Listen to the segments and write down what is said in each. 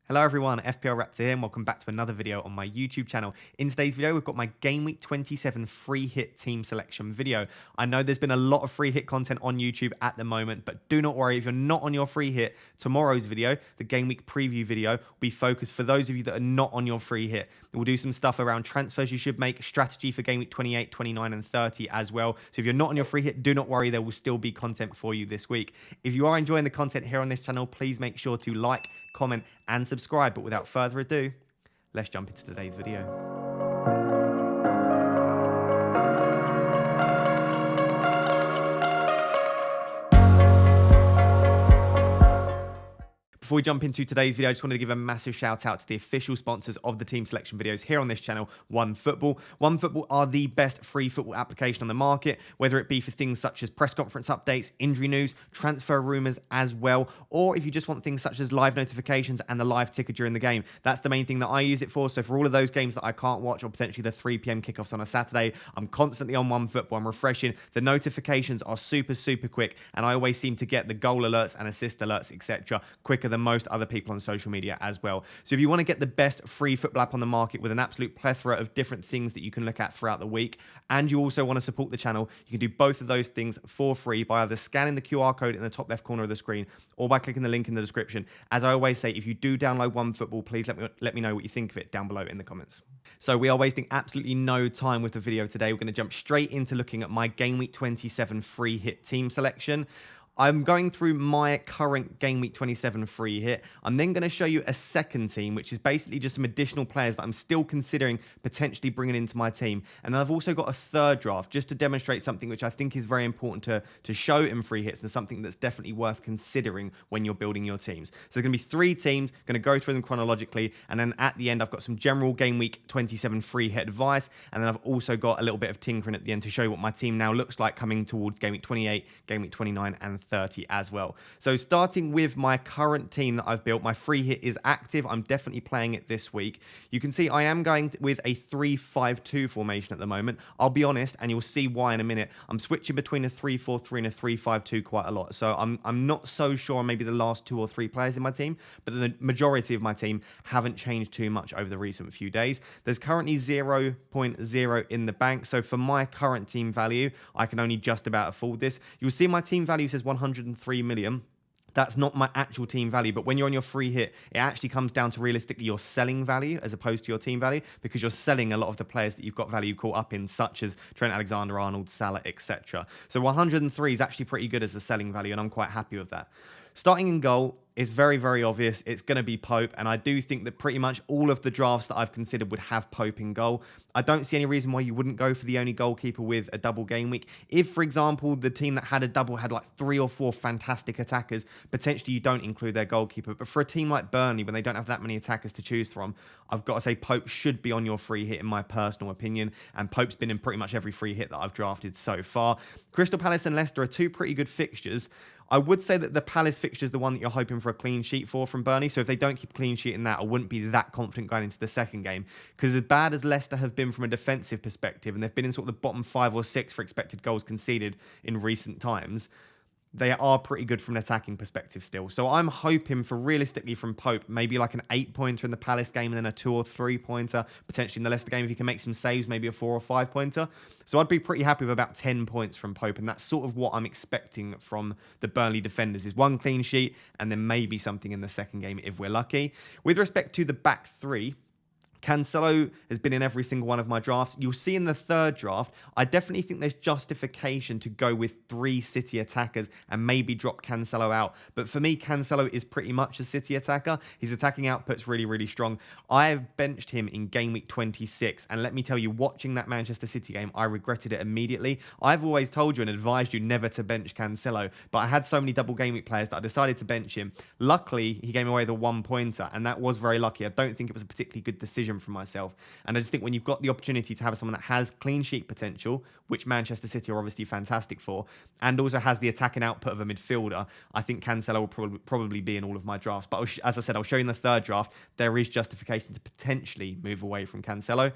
Hello everyone, FPL Raptor here and welcome back to another video on my YouTube channel. In today's video, we've got my Game Week 27 free hit team selection video. I know there's been a lot of free hit content on YouTube at the moment, but do not worry if you're not on your free hit. Tomorrow's video, the Game Week preview video, will be focused for those of you that are not on your free hit. We'll do some stuff around transfers you should make, strategy for Game Week 28, 29 and 30 as well. So if you're not on your free hit, do not worry, there will still be content for you this week. If you are enjoying the content here on this channel, please make sure to like, comment and subscribe. But without further ado, let's jump into today's video. Before we jump into today's video, I just wanted to give a massive shout out to the official sponsors of the team selection videos here on this channel, OneFootball. OneFootball are the best free football application on the market, whether it be for things such as press conference updates, injury news, transfer rumours as well, or if you just want things such as live notifications and the live ticker during the game. That's the main thing that I use it for. So for all of those games that I can't watch, or potentially the 3 PM kickoffs on a Saturday, I'm constantly on OneFootball. I'm refreshing. The notifications are super quick, and I always seem to get the goal alerts and assist alerts, etc. quicker than most other people on social media as well. So if you want to get the best free football app on the market with an absolute plethora of different things that you can look at throughout the week, and you also want to support the channel, you can do both of those things for free by either scanning the QR code in the top left corner of the screen or by clicking the link in the description. As I always say, if you do download OneFootball, please let me know what you think of it down below in the comments. So we are wasting absolutely no time with the video today. We're going to jump straight into looking at my Game Week 27 free hit team selection. I'm going through my current Game Week 27 free hit. I'm then going to show you a second team, which is basically just some additional players that I'm still considering potentially bringing into my team. And I've also got a third draft just to demonstrate something which I think is very important to show in free hits and something that's definitely worth considering when you're building your teams. So there's going to be 3 teams, going to go through them chronologically. And then at the end, I've got some general Game Week 27 free hit advice. And then I've also got a little bit of tinkering at the end to show you what my team now looks like coming towards Game Week 28, Game Week 29 and 30 as well. So starting with my current team that I've built, my free hit is active. I'm definitely playing it this week. You can see I am going with a 3-5-2 formation at the moment. I'll be honest, and you'll see why in a minute. I'm switching between a 3-4-3 and a 3-5-2 quite a lot. So I'm not so sure on maybe the last 2 or 3 players in my team, but the majority of my team haven't changed too much over the recent few days. There's currently 0.0 in the bank. So for my current team value, I can only just about afford this. You'll see my team value says 103 million. That's not my actual team value, but when you're on your free hit, it actually comes down to realistically your selling value as opposed to your team value, because you're selling a lot of the players that you've got value caught up in, such as Trent Alexander-Arnold, Salah, etc. So 103 is actually pretty good as a selling value, and I'm quite happy with that. Starting in goal, it's very obvious. It's going to be Pope, and I do think that pretty much all of the drafts that I've considered would have Pope in goal. I don't see any reason why you wouldn't go for the only goalkeeper with a double game week. If, for example, the team that had a double had like 3 or 4 fantastic attackers, potentially you don't include their goalkeeper. But for a team like Burnley, when they don't have that many attackers to choose from, I've got to say Pope should be on your free hit in my personal opinion, and Pope's been in pretty much every free hit that I've drafted so far. Crystal Palace and Leicester are 2 pretty good fixtures. I would say that the Palace fixture is the one that you're hoping for a clean sheet for from Burnley. So if they don't keep a clean sheet in that, I wouldn't be that confident going into the second game. Because as bad as Leicester have been from a defensive perspective, and they've been in sort of the bottom 5 or 6 for expected goals conceded in recent times, they are pretty good from an attacking perspective still. So I'm hoping for, realistically, from Pope, maybe like an 8-pointer in the Palace game and then a 2 or 3-pointer, potentially in the Leicester game if he can make some saves, maybe a 4 or 5-pointer. So I'd be pretty happy with about 10 points from Pope, and that's sort of what I'm expecting from the Burnley defenders, is 1 clean sheet and then maybe something in the second game if we're lucky. With respect to the back 3, Cancelo has been in every single one of my drafts. You'll see in the third draft, I definitely think there's justification to go with 3 City attackers and maybe drop Cancelo out. But for me, Cancelo is pretty much a City attacker. His attacking output's really strong. I have benched him in Game Week 26, and let me tell you, watching that Manchester City game, I regretted it immediately. I've always told you and advised you never to bench Cancelo, but I had so many double Game Week players that I decided to bench him. Luckily, he gave away the 1-pointer, and that was very lucky. I don't think it was a particularly good decision from myself. And I just think when you've got the opportunity to have someone that has clean sheet potential, which Manchester City are obviously fantastic for, and also has the attacking output of a midfielder, I think Cancelo will probably be in all of my drafts. But as I said, I'll show you in the third draft, there is justification to potentially move away from Cancelo.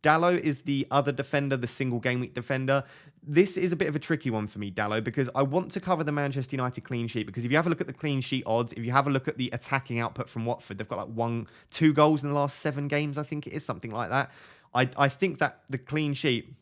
Dalot is the other defender, the single game week defender. This is a bit of a tricky one for me, Dalot, because I want to cover the Manchester United clean sheet, because if you have a look at the clean sheet odds, if you have a look at the attacking output from Watford, they've got like 2 goals in the last 7 games, I think it is, something like that. I think that the clean sheet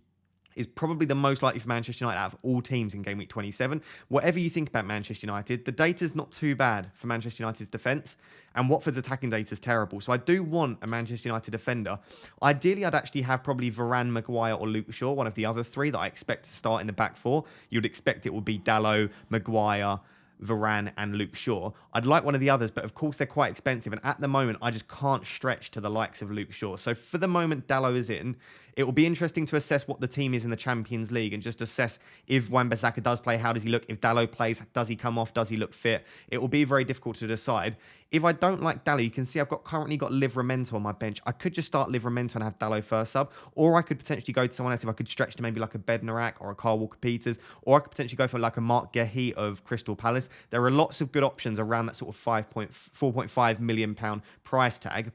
is probably the most likely for Manchester United out of all teams in Game Week 27. Whatever you think about Manchester United, the data's not too bad for Manchester United's defence, and Watford's attacking data is terrible. So I do want a Manchester United defender. Ideally, I'd actually have probably Varane, Maguire, or Luke Shaw, one of the other 3 that I expect to start in the back 4. You'd expect it would be Dalot, Maguire, Varane and Luke Shaw. I'd like one of the others, but of course they're quite expensive. And at the moment, I just can't stretch to the likes of Luke Shaw. So for the moment, Dalot is in. It will be interesting to assess what the team is in the Champions League and just assess if Wan-Bissaka does play, how does he look? If Dalot plays, does he come off? Does he look fit? It will be very difficult to decide. If I don't like Dalot, you can see I've currently got Livramento on my bench. I could just start Livramento and have Dalot first sub, or I could potentially go to someone else if I could stretch to maybe like a Bednarak or a Kyle Walker-Peters, or I could potentially go for like a Mark Gehi of Crystal Palace. There are lots of good options around that sort of £4.5 million price tag.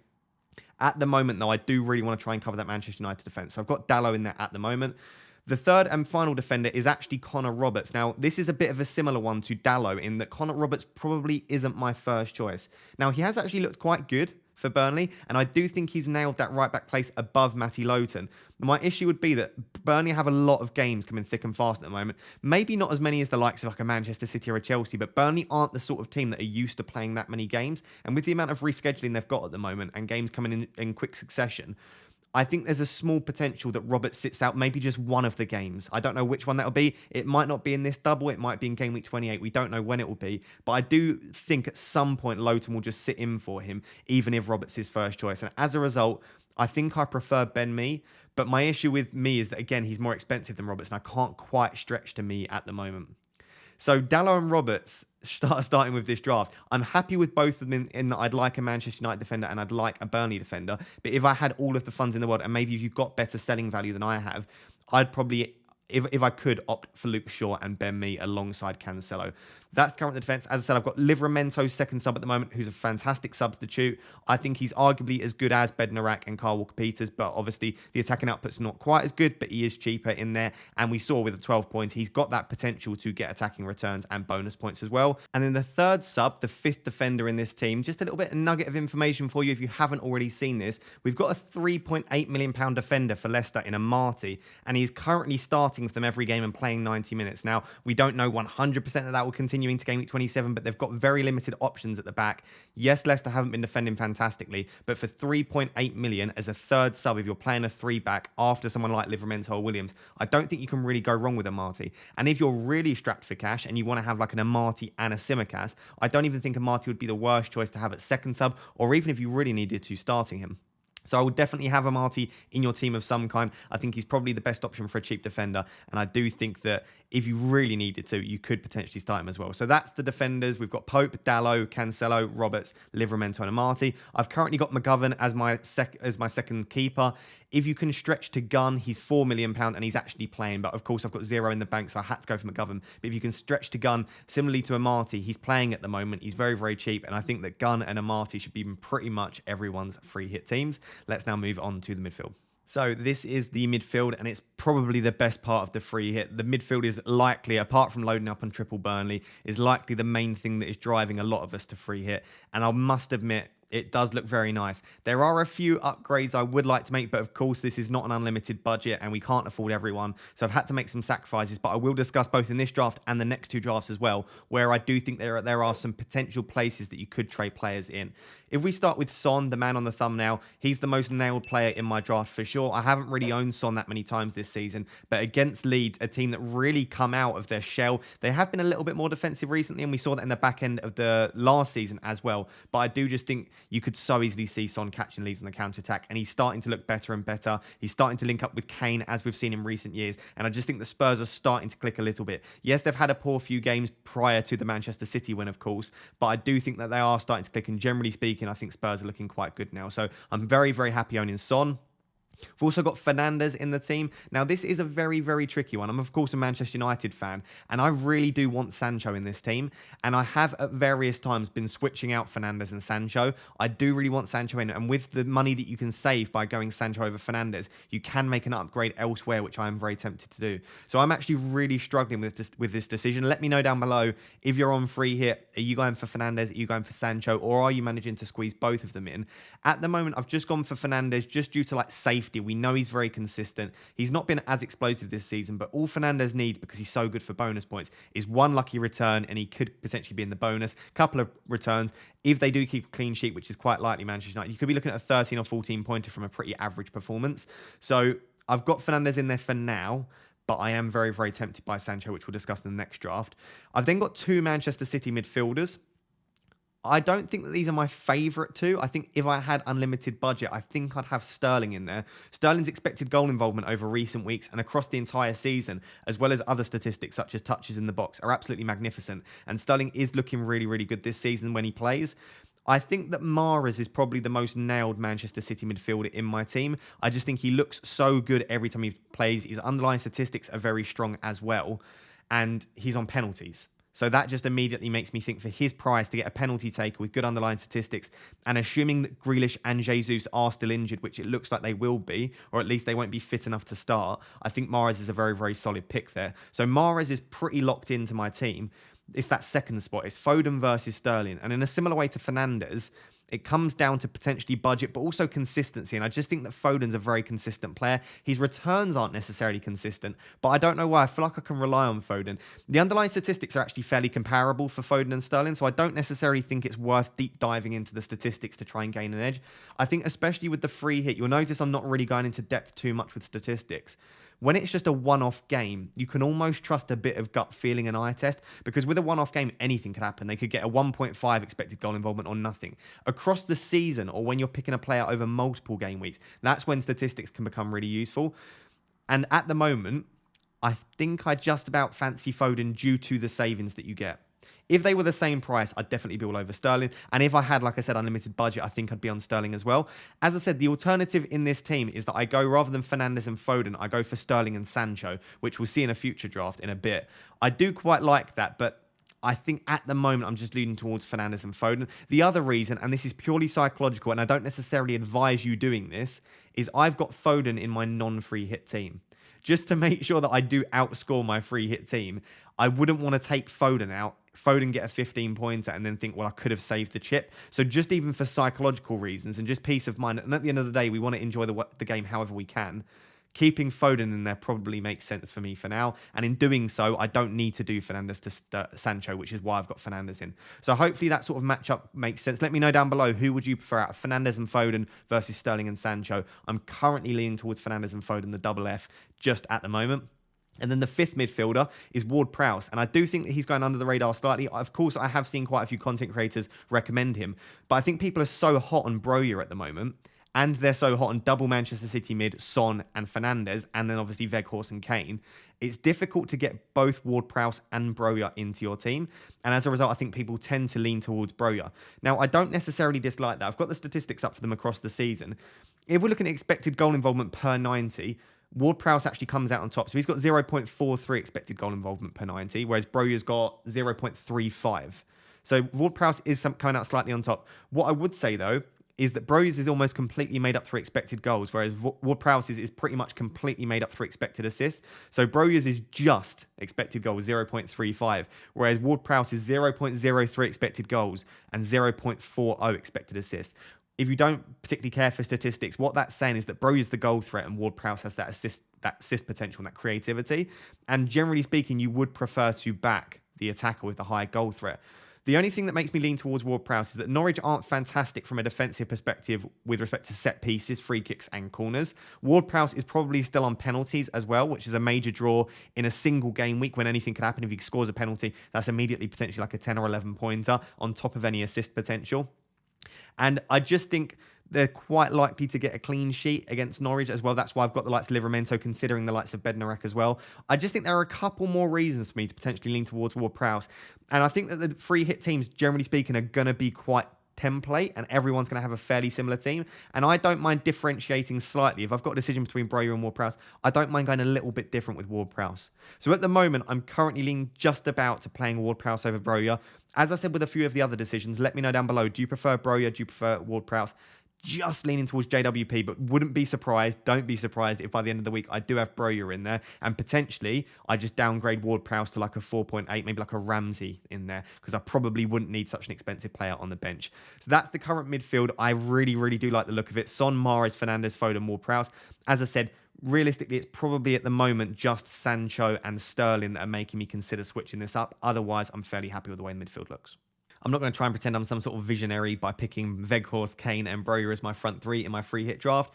At the moment, though, I do really want to try and cover that Manchester United defence. So I've got Dalot in there at the moment. The third and final defender is actually Connor Roberts. Now, this is a bit of a similar one to Dalot in that Connor Roberts probably isn't my first choice. Now, he has actually looked quite good for Burnley, and I do think he's nailed that right-back place above Matty Lowton. My issue would be that Burnley have a lot of games coming thick and fast at the moment. Maybe not as many as the likes of like a Manchester City or a Chelsea, but Burnley aren't the sort of team that are used to playing that many games. And with the amount of rescheduling they've got at the moment and games coming in quick succession, I think there's a small potential that Roberts sits out maybe just one of the games. I don't know which one that'll be. It might not be in this double. It might be in Game Week 28. We don't know when it will be. But I do think at some point Lowton will just sit in for him, even if Roberts is first choice. And as a result, I think I prefer Ben Mee. But my issue with Mee is that, again, he's more expensive than Roberts, and I can't quite stretch to Mee at the moment. So Dalot and Roberts starting with this draft. I'm happy with both of them in that I'd like a Manchester United defender and I'd like a Burnley defender. But if I had all of the funds in the world, and maybe if you've got better selling value than I have, I'd probably, if I could, opt for Luke Shaw and Ben Mee alongside Cancelo. That's currently the defence. As I said, I've got Livramento's second sub at the moment, who's a fantastic substitute. I think he's arguably as good as Bednarak and Kyle Walker-Peters, but obviously the attacking output's not quite as good, but he is cheaper in there. And we saw with the 12 points, he's got that potential to get attacking returns and bonus points as well. And then the third sub, the 5th defender in this team, just a little bit of nugget of information for you if you haven't already seen this. We've got a £3.8 million defender for Leicester in Amati, and he's currently starting with them every game and playing 90 minutes. Now, we don't know 100% that will continue into Game Week 27, but they've got very limited options at the back. Yes, Leicester haven't been defending fantastically, but for 3.8 million as a third sub, if you're playing a 3-back after someone like Livramento or Williams, I don't think you can really go wrong with Amati. And if you're really strapped for cash and you want to have like an Amati and a Tsimikas, I don't even think Amati would be the worst choice to have at second sub, or even if you really needed to, starting him. So I would definitely have Amati in your team of some kind. I think he's probably the best option for a cheap defender. And I do think that if you really needed to, you could potentially start him as well. So that's the defenders. We've got Pope, Dalot, Cancelo, Roberts, Livramento and Amati. I've currently got McGovern as my second keeper. If you can stretch to Gunn, he's £4 million and he's actually playing. But of course, I've got 0 in the bank, so I had to go for McGovern. But if you can stretch to Gunn, similarly to Amati, he's playing at the moment. He's very, very cheap. And I think that Gunn and Amati should be in pretty much everyone's free hit teams. Let's now move on to the midfield. So this is the midfield, and it's probably the best part of the free hit. The midfield is likely, apart from loading up on triple Burnley, is likely the main thing that is driving a lot of us to free hit. And I must admit, it does look very nice. There are a few upgrades I would like to make, but of course this is not an unlimited budget and we can't afford everyone. So I've had to make some sacrifices, but I will discuss both in this draft and the next 2 drafts as well, where I do think there are some potential places that you could trade players in. If we start with Son, the man on the thumbnail, he's the most nailed player in my draft for sure. I haven't really owned Son that many times this season, but against Leeds, a team that really come out of their shell, they have been a little bit more defensive recently, and we saw that in the back end of the last season as well. But I do just think you could so easily see Son catching Leeds on the counter-attack, and he's starting to look better and better. He's starting to link up with Kane, as we've seen in recent years, and I just think the Spurs are starting to click a little bit. Yes, they've had a poor few games prior to the Manchester City win, of course, but I do think that they are starting to click, and generally speaking, I think Spurs are looking quite good now. So I'm very, very happy owning Son. We've also got Fernandes in the team. Now, this is a very, very tricky one. I'm, of course, a Manchester United fan, and I really do want Sancho in this team. And I have at various times been switching out Fernandes and Sancho. I do really want Sancho in, and with the money that you can save by going Sancho over Fernandes, you can make an upgrade elsewhere, which I am very tempted to do. So I'm actually really struggling with this decision. Let me know down below if you're on free hit. Are you going for Fernandes? Are you going for Sancho? Or are you managing to squeeze both of them in? At the moment, I've just gone for Fernandes just due to like safety. We know he's very consistent. He's not been as explosive this season, but all Fernandes needs, because he's so good for bonus points, is one lucky return, and he could potentially be in the bonus. Couple of returns. If they do keep a clean sheet, which is quite likely Manchester United, you could be looking at a 13 or 14 pointer from a pretty average performance. So I've got Fernandes in there for now, but I am very, very tempted by Sancho, which we'll discuss in the next draft. I've then got two Manchester City midfielders. I don't think that these are my favourite two. I think if I had unlimited budget, I think I'd have Sterling in there. Sterling's expected goal involvement over recent weeks and across the entire season, as well as other statistics such as touches in the box, are absolutely magnificent. And Sterling is looking really, really good this season when he plays. I think that Mahrez is probably the most nailed Manchester City midfielder in my team. I just think he looks so good every time he plays. His underlying statistics are very strong as well. And he's on penalties. So that just immediately makes me think for his price to get a penalty taker with good underlying statistics, and assuming that Grealish and Jesus are still injured, which it looks like they will be, or at least they won't be fit enough to start, I think Mahrez is a very, very solid pick there. So Mahrez is pretty locked into my team. It's that second spot. It's Foden versus Sterling. And in a similar way to Fernandes, it comes down to potentially budget, but also consistency. And I just think that Foden's a very consistent player. His returns aren't necessarily consistent, but I don't know why. I feel like I can rely on Foden. The underlying statistics are actually fairly comparable for Foden and Sterling, so I don't necessarily think it's worth deep diving into the statistics to try and gain an edge. I think especially with the free hit, you'll notice I'm not really going into depth too much with statistics. When it's just a one-off game, you can almost trust a bit of gut feeling and eye test, because with a one-off game, anything could happen. They could get a 1.5 expected goal involvement or nothing. Across the season, or when you're picking a player over multiple game weeks, that's when statistics can become really useful. And at the moment, I think I just about fancy Foden due to the savings that you get. If they were the same price, I'd definitely be all over Sterling. And if I had, like I said, unlimited budget, I think I'd be on Sterling as well. As I said, the alternative in this team is that I go, rather than Fernandes and Foden, I go for Sterling and Sancho, which we'll see in a future draft in a bit. I do quite like that, but I think at the moment I'm just leaning towards Fernandes and Foden. The other reason, and this is purely psychological, and I don't necessarily advise you doing this, is I've got Foden in my non-free hit team. Just to make sure that I do outscore my free hit team, I wouldn't want to take Foden out, Foden get a 15-pointer, and then think, well, I could have saved the chip. So just even for psychological reasons and just peace of mind, and at the end of the day, we want to enjoy the game however we can, keeping Foden in there probably makes sense for me for now. And in doing so, I don't need to do Fernandes to Sancho, which is why I've got Fernandes in. So hopefully that sort of matchup makes sense. Let me know down below, who would you prefer out of Fernandes and Foden versus Sterling and Sancho? I'm currently leaning towards Fernandes and Foden, the double F, just at the moment. And then the fifth midfielder is Ward-Prowse. And I do think that he's going under the radar slightly. Of course, I have seen quite a few content creators recommend him. But I think people are so hot on Broja at the moment. And they're so hot on double Manchester City mid, Son and Fernandes. And then obviously Weghorst and Kane. It's difficult to get both Ward-Prowse and Broja into your team. And as a result, I think people tend to lean towards Broja. Now, I don't necessarily dislike that. I've got the statistics up for them across the season. If we're looking at expected goal involvement per 90... Ward-Prowse actually comes out on top. So he's got 0.43 expected goal involvement per 90, whereas Broja's got 0.35. So Ward-Prowse is coming out slightly on top. What I would say, though, is that Broja's is almost completely made up through expected goals, whereas Ward-Prowse's is pretty much completely made up through expected assists. So Broja's is just expected goals, 0.35, whereas Ward-Prowse is 0.03 expected goals and 0.40 expected assists. If you don't particularly care for statistics, what that's saying is that Broja is the goal threat and Ward-Prowse has that assist potential and that creativity. And generally speaking, you would prefer to back the attacker with the higher goal threat. The only thing that makes me lean towards Ward-Prowse is that Norwich aren't fantastic from a defensive perspective with respect to set pieces, free kicks and corners. Ward-Prowse is probably still on penalties as well, which is a major draw in a single game week when anything could happen. If he scores a penalty, that's immediately potentially like a 10 or 11 pointer on top of any assist potential. And I just think they're quite likely to get a clean sheet against Norwich as well. That's why I've got the likes of Livramento, considering the likes of Bednarek as well. I just think there are a couple more reasons for me to potentially lean towards Ward-Prowse. And I think that the free hit teams, generally speaking, are going to be quite template and everyone's going to have a fairly similar team. And I don't mind differentiating slightly. If I've got a decision between Broja and Ward-Prowse, I don't mind going a little bit different with Ward-Prowse. So at the moment, I'm currently leaning just about to playing Ward-Prowse over Broja. As I said with a few of the other decisions, let me know down below. Do you prefer Broja? Do you prefer Ward-Prowse? Just leaning towards JWP, but wouldn't be surprised, don't be surprised if by the end of the week I do have Broja in there, and potentially I just downgrade Ward-Prowse to like a 4.8, maybe like a Ramsey in there, because I probably wouldn't need such an expensive player on the bench. So that's the current midfield. I really, really do like the look of it. Son, Mahrez, Fernandes, Foden, Ward-Prowse. As I said, realistically, it's probably at the moment just Sancho and Sterling that are making me consider switching this up. Otherwise, I'm fairly happy with the way the midfield looks. I'm not going to try and pretend I'm some sort of visionary by picking Weghorst, Kane, and Broja as my front three in my free hit draft.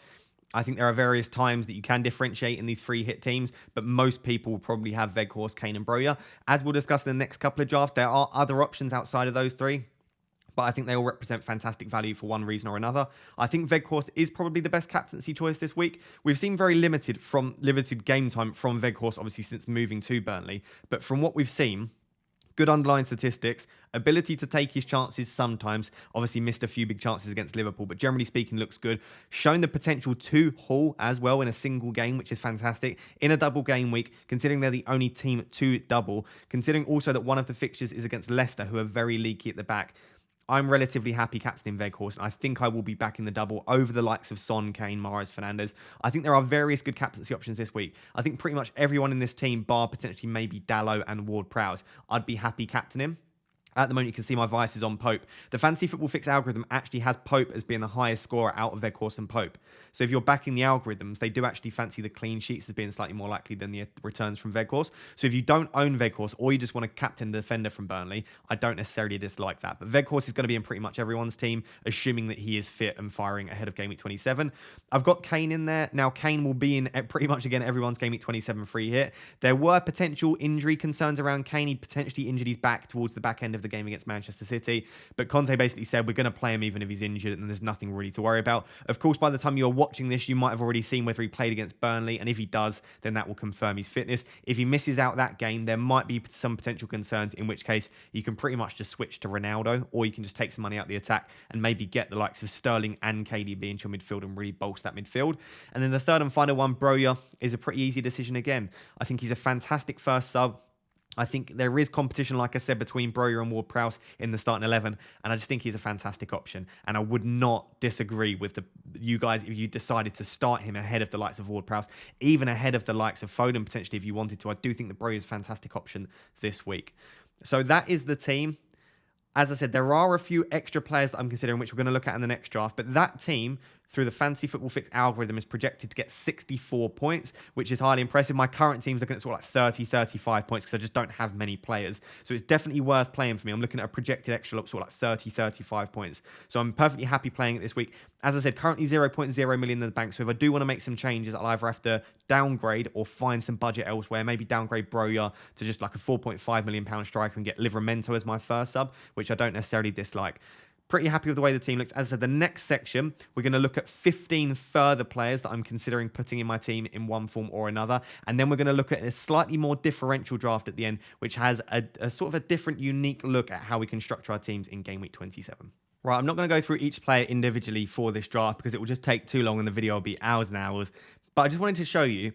I think there are various times that you can differentiate in these free hit teams, but most people will probably have Weghorst, Kane, and Broja. As we'll discuss in the next couple of drafts, there are other options outside of those three, but I think they all represent fantastic value for one reason or another. I think Weghorst is probably the best captaincy choice this week. We've seen very limited game time from Weghorst, obviously, since moving to Burnley, but from what we've seen, good underlying statistics, ability to take his chances sometimes. Obviously missed a few big chances against Liverpool, but generally speaking looks good. Shown the potential to haul as well in a single game, which is fantastic. In a double game week, considering they're the only team to double. Considering also that one of the fixtures is against Leicester, who are very leaky at the back. I'm relatively happy captaining Weghorst, and I think I will be back in the double over the likes of Son, Kane, Mahrez, Fernandes. I think there are various good captaincy options this week. I think pretty much everyone in this team, bar potentially maybe Dalot and Ward-Prowse, I'd be happy captaining. At the moment, you can see my vices on Pope. The Fantasy Football Fix algorithm actually has Pope as being the highest scorer out of Weghorst and Pope. So if you're backing the algorithms, they do actually fancy the clean sheets as being slightly more likely than the returns from Weghorst. So if you don't own Weghorst or you just want to captain the defender from Burnley, I don't necessarily dislike that. But Weghorst is going to be in pretty much everyone's team, assuming that he is fit and firing ahead of Game Week 27. I've got Kane in there. Now, Kane will be in pretty much, again, everyone's Game Week 27 free hit. There were potential injury concerns around Kane. He potentially injured his back towards the back end of the game against Manchester City, but Conte basically said we're going to play him even if he's injured and there's nothing really to worry about. Of course, by the time you're watching this, you might have already seen whether he played against Burnley, and if he does, then that will confirm his fitness. If he misses out that game, there might be some potential concerns, in which case you can pretty much just switch to Ronaldo, or you can just take some money out of the attack and maybe get the likes of Sterling and KDB into your midfield and really bolster that midfield. And then the third and final one, Broja, is a pretty easy decision again. I think he's a fantastic first sub. I think there is competition, like I said, between Broja and Ward-Prowse in the starting 11, and I just think he's a fantastic option. And I would not disagree with you guys if you decided to start him ahead of the likes of Ward-Prowse, even ahead of the likes of Foden, potentially, if you wanted to. I do think that Broja is a fantastic option this week. So that is the team. As I said, there are a few extra players that I'm considering, which we're going to look at in the next draft. But that team, through the Fantasy Football Fix algorithm, is projected to get 64 points, which is highly impressive. My current team's looking at sort of like 30, 35 points because I just don't have many players. So it's definitely worth playing for me. I'm looking at a projected extra sort of like 30, 35 points. So I'm perfectly happy playing it this week. As I said, currently 0.0 million in the bank. So if I do want to make some changes, I'll either have to downgrade or find some budget elsewhere. Maybe downgrade Broja to just like a £4.5 million striker and get Livramento as my first sub, which I don't necessarily dislike. Pretty happy with the way the team looks. As I said, the next section, we're going to look at 15 further players that I'm considering putting in my team in one form or another. And then we're going to look at a slightly more differential draft at the end, which has a sort of a different, unique look at how we can structure our teams in Game Week 27. Right, I'm not going to go through each player individually for this draft because it will just take too long and the video will be hours and hours. But I just wanted to show you,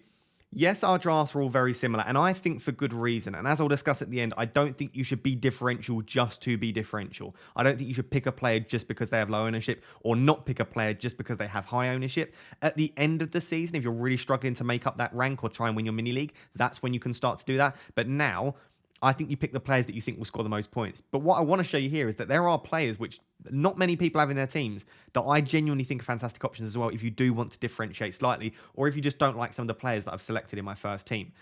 yes, our drafts are all very similar, and I think for good reason. And as I'll discuss at the end, I don't think you should be differential just to be differential. I don't think you should pick a player just because they have low ownership, or not pick a player just because they have high ownership. At the end of the season, if you're really struggling to make up that rank or try and win your mini league, that's when you can start to do that. But now, I think you pick the players that you think will score the most points. But what I want to show you here is that there are players which not many people have in their teams that I genuinely think are fantastic options as well if you do want to differentiate slightly, or if you just don't like some of the players that I've selected in my first team.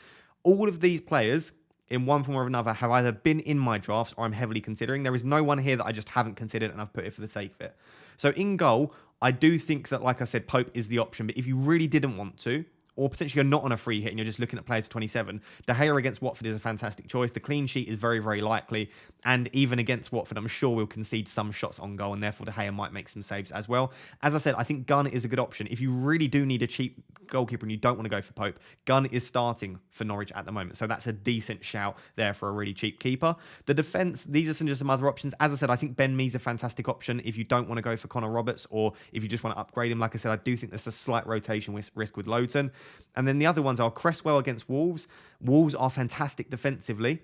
All of these players, in one form or another, have either been in my drafts or I'm heavily considering. There is no one here that I just haven't considered and I've put it for the sake of it. So in goal, I do think that, like I said, Pope is the option. But if you really didn't want to, or potentially you're not on a free hit and you're just looking at players for 27, De Gea against Watford is a fantastic choice. The clean sheet is very, very likely. And even against Watford, I'm sure we'll concede some shots on goal, and therefore De Gea might make some saves as well. As I said, I think Gunn is a good option. If you really do need a cheap goalkeeper and you don't want to go for Pope, Gunn is starting for Norwich at the moment. So that's a decent shout there for a really cheap keeper. The defence, these are just some other options. As I said, I think Ben Mee's a fantastic option if you don't want to go for Connor Roberts, or if you just want to upgrade him. Like I said, I do think there's a slight rotation risk with Lowton. And then the other ones are Cresswell against Wolves. Wolves are fantastic defensively,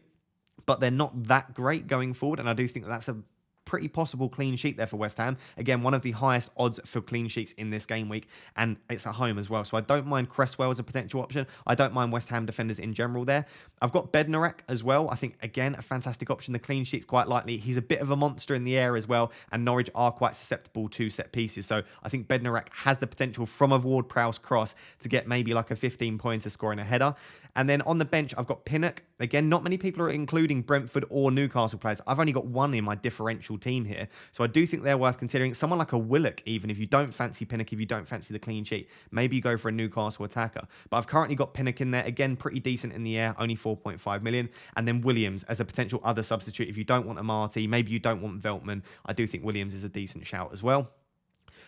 but they're not that great going forward. And I do think that's a pretty possible clean sheet there for West Ham. Again, one of the highest odds for clean sheets in this game week, and it's at home as well. So I don't mind Cresswell as a potential option. I don't mind West Ham defenders in general there. I've got Bednarek as well. I think, again, a fantastic option. The clean sheet's quite likely. He's a bit of a monster in the air as well, and Norwich are quite susceptible to set pieces. So I think Bednarek has the potential from a Ward-Prowse cross to get maybe like a 15-pointer scoring a header. And then on the bench, I've got Pinnock. Again, not many people are including Brentford or Newcastle players. I've only got one in my differential team here. So I do think they're worth considering. Someone like a Willock, even if you don't fancy Pinnock, if you don't fancy the clean sheet, maybe you go for a Newcastle attacker. But I've currently got Pinnock in there. Again, pretty decent in the air, only 4.5 million. And then Williams as a potential other substitute. If you don't want Amati, maybe you don't want Veltman, I do think Williams is a decent shout as well.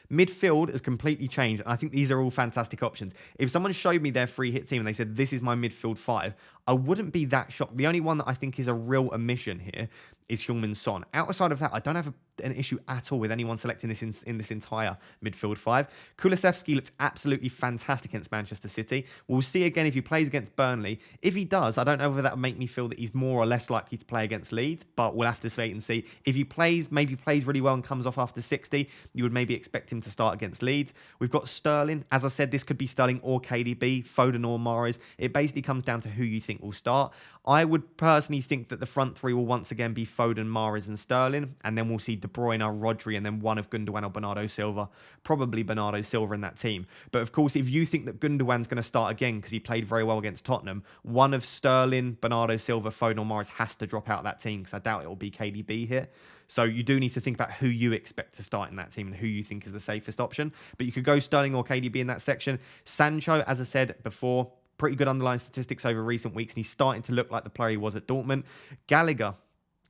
Midfield has completely changed, and I think these are all fantastic options. If someone showed me their free hit team and they said, this is my midfield 5, I wouldn't be that shocked. The only one that I think is a real omission here is Heung-min Son. Outside of that, I don't have an issue at all with anyone selecting this in this entire midfield 5. Kulusevski looks absolutely fantastic against Manchester City. We'll see again if he plays against Burnley. If he does, I don't know whether that would make me feel that he's more or less likely to play against Leeds, but we'll have to wait and see. If he maybe plays really well and comes off after 60, you would maybe expect him to start against Leeds. We've got Sterling. As I said, this could be Sterling or KDB, Foden or Mahrez. It basically comes down to who you think will start. I would personally think that the front three will once again be Foden, Mahrez and Sterling, and then we'll see De Bruyne, Rodri, and then one of Gundogan or Bernardo Silva. Probably Bernardo Silva in that team. But of course, if you think that Gundogan's going to start again because he played very well against Tottenham, one of Sterling, Bernardo Silva, Foden or Mahrez has to drop out of that team, because I doubt it will be KDB here. So you do need to think about who you expect to start in that team and who you think is the safest option. But you could go Sterling or KDB in that section. Sancho, as I said before, pretty good underlying statistics over recent weeks, and he's starting to look like the player he was at Dortmund. Gallagher,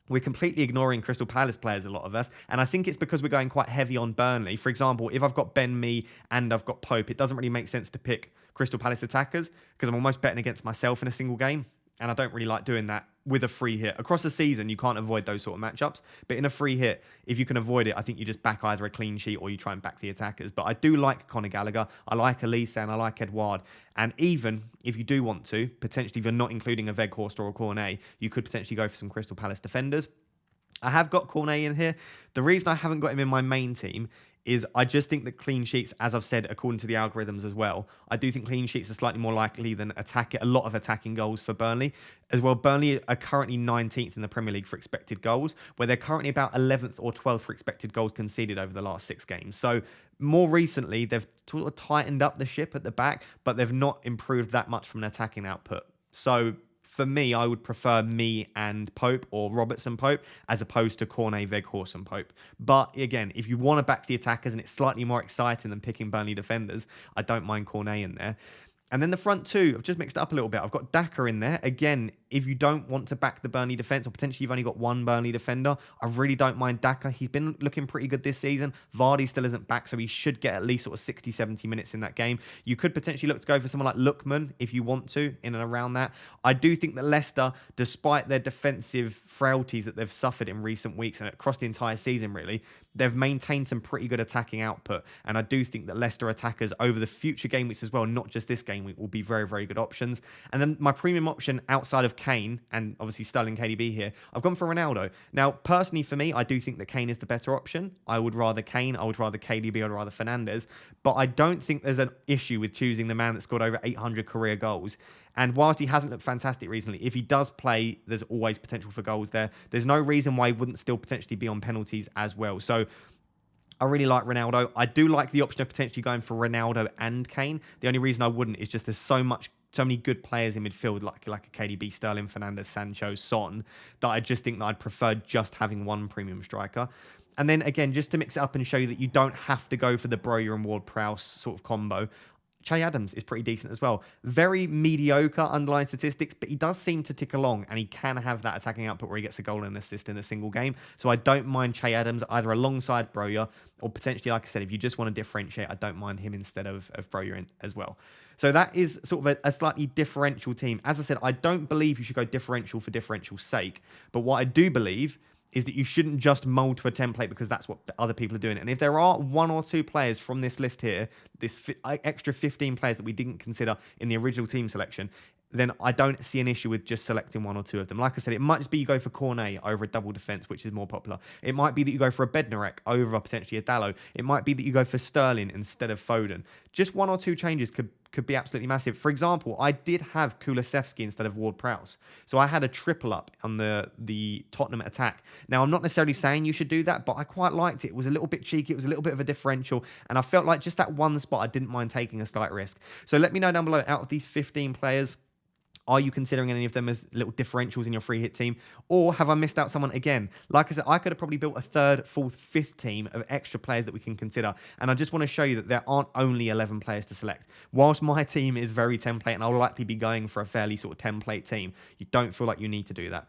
we're completely ignoring Crystal Palace players, a lot of us, and I think it's because we're going quite heavy on Burnley. For example, if I've got Ben Mee and I've got Pope, it doesn't really make sense to pick Crystal Palace attackers because I'm almost betting against myself in a single game, and I don't really like doing that with a free hit. Across the season, you can't avoid those sort of matchups, but in a free hit, if you can avoid it, I think you just back either a clean sheet or you try and back the attackers. But I do like Conor Gallagher, I like Elise, and I like Edouard. And even if you do want to, potentially if you're not including a Weghorst or a Cornet, you could potentially go for some Crystal Palace defenders. I have got Cornet in here. The reason I haven't got him in my main team is I just think that clean sheets, as I've said, according to the algorithms as well, I do think clean sheets are slightly more likely than a lot of attacking goals for Burnley. As well, Burnley are currently 19th in the Premier League for expected goals, where they're currently about 11th or 12th for expected goals conceded over the last 6 games. So more recently, they've sort of tightened up the ship at the back, but they've not improved that much from an attacking output. So for me, I would prefer Mee and Pope, or Robertson Pope, as opposed to Cornet, Weghorst and Pope. But again, if you want to back the attackers and it's slightly more exciting than picking Burnley defenders, I don't mind Cornet in there. And then the front two, I've just mixed it up a little bit. I've got Daka in there. Again, if you don't want to back the Burnley defence, or potentially you've only got one Burnley defender, I really don't mind Daka. He's been looking pretty good this season. Vardy still isn't back, so he should get at least sort of 60, 70 minutes in that game. You could potentially look to go for someone like Lookman if you want to, in and around that. I do think that Leicester, despite their defensive frailties that they've suffered in recent weeks and across the entire season really, they've maintained some pretty good attacking output. And I do think that Leicester attackers over the future game weeks as well, not just this game week, will be very, very good options. And then my premium option outside of Kane, and obviously Sterling, KDB here, I've gone for Ronaldo. Now, personally for me, I do think that Kane is the better option. I would rather Kane, I would rather KDB, I would rather Fernandes. But I don't think there's an issue with choosing the man that scored over 800 career goals. And whilst he hasn't looked fantastic recently, if he does play, there's always potential for goals there. There's no reason why he wouldn't still potentially be on penalties as well. So I really like Ronaldo. I do like the option of potentially going for Ronaldo and Kane. The only reason I wouldn't is just there's so many good players in midfield, like a KDB, Sterling, Fernandes, Sancho, Son, that I just think that I'd prefer just having one premium striker. And then again, just to mix it up and show you that you don't have to go for the Broja and Ward-Prowse sort of combo, Che Adams is pretty decent as well. Very mediocre underlying statistics, but he does seem to tick along, and he can have that attacking output where he gets a goal and an assist in a single game. So I don't mind Che Adams either alongside Broja, or potentially, like I said, if you just want to differentiate, I don't mind him instead of Broja as well. So that is sort of a slightly differential team. As I said, I don't believe you should go differential for differential's sake, but what I do believe is that you shouldn't just mold to a template because that's what other people are doing. And if there are one or two players from this list here, this extra 15 players that we didn't consider in the original team selection, then I don't see an issue with just selecting one or two of them. Like I said, it might just be you go for Cornet over a double defence, which is more popular. It might be that you go for a Bednarek over potentially a Dallo. It might be that you go for Sterling instead of Foden. Just one or two changes could be absolutely massive. For example, I did have Kulusevski instead of Ward-Prowse. So I had a triple up on the Tottenham attack. Now, I'm not necessarily saying you should do that, but I quite liked it. It was a little bit cheeky. It was a little bit of a differential. And I felt like just that one spot, I didn't mind taking a slight risk. So let me know down below, out of these 15 players, are you considering any of them as little differentials in your free hit team? Or have I missed out someone again? Like I said, I could have probably built a third, fourth, fifth team of extra players that we can consider. And I just want to show you that there aren't only 11 players to select. Whilst my team is very template, and I'll likely be going for a fairly sort of template team, you don't feel like you need to do that.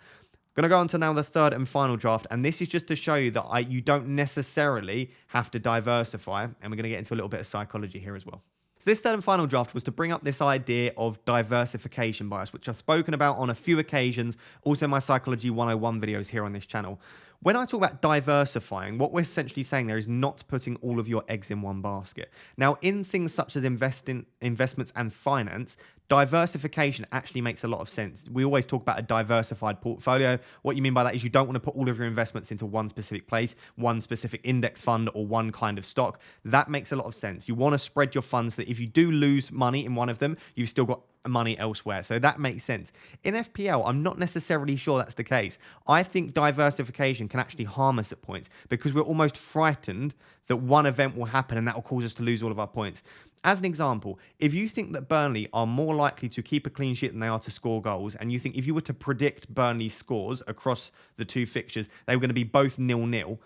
Going to go on to now the third and final draft. And this is just to show you that you don't necessarily have to diversify. And we're going to get into a little bit of psychology here as well. This third and final draft was to bring up this idea of diversification bias, which I've spoken about on a few occasions, also my Psychology 101 videos here on this channel. When I talk about diversifying, what we're essentially saying there is not putting all of your eggs in one basket. Now, in things such as investments and finance, diversification actually makes a lot of sense. We always talk about a diversified portfolio. What you mean by that is you don't want to put all of your investments into one specific place, one specific index fund, or one kind of stock. That makes a lot of sense. You want to spread your funds so that if you do lose money in one of them, you've still got money elsewhere. So that makes sense. In FPL, I'm not necessarily sure that's the case. I think diversification can actually harm us at points because we're almost frightened that one event will happen and that will cause us to lose all of our points. As an example, if you think that Burnley are more likely to keep a clean sheet than they are to score goals, and you think if you were to predict Burnley's scores across the two fixtures, they were going to be both 0-0,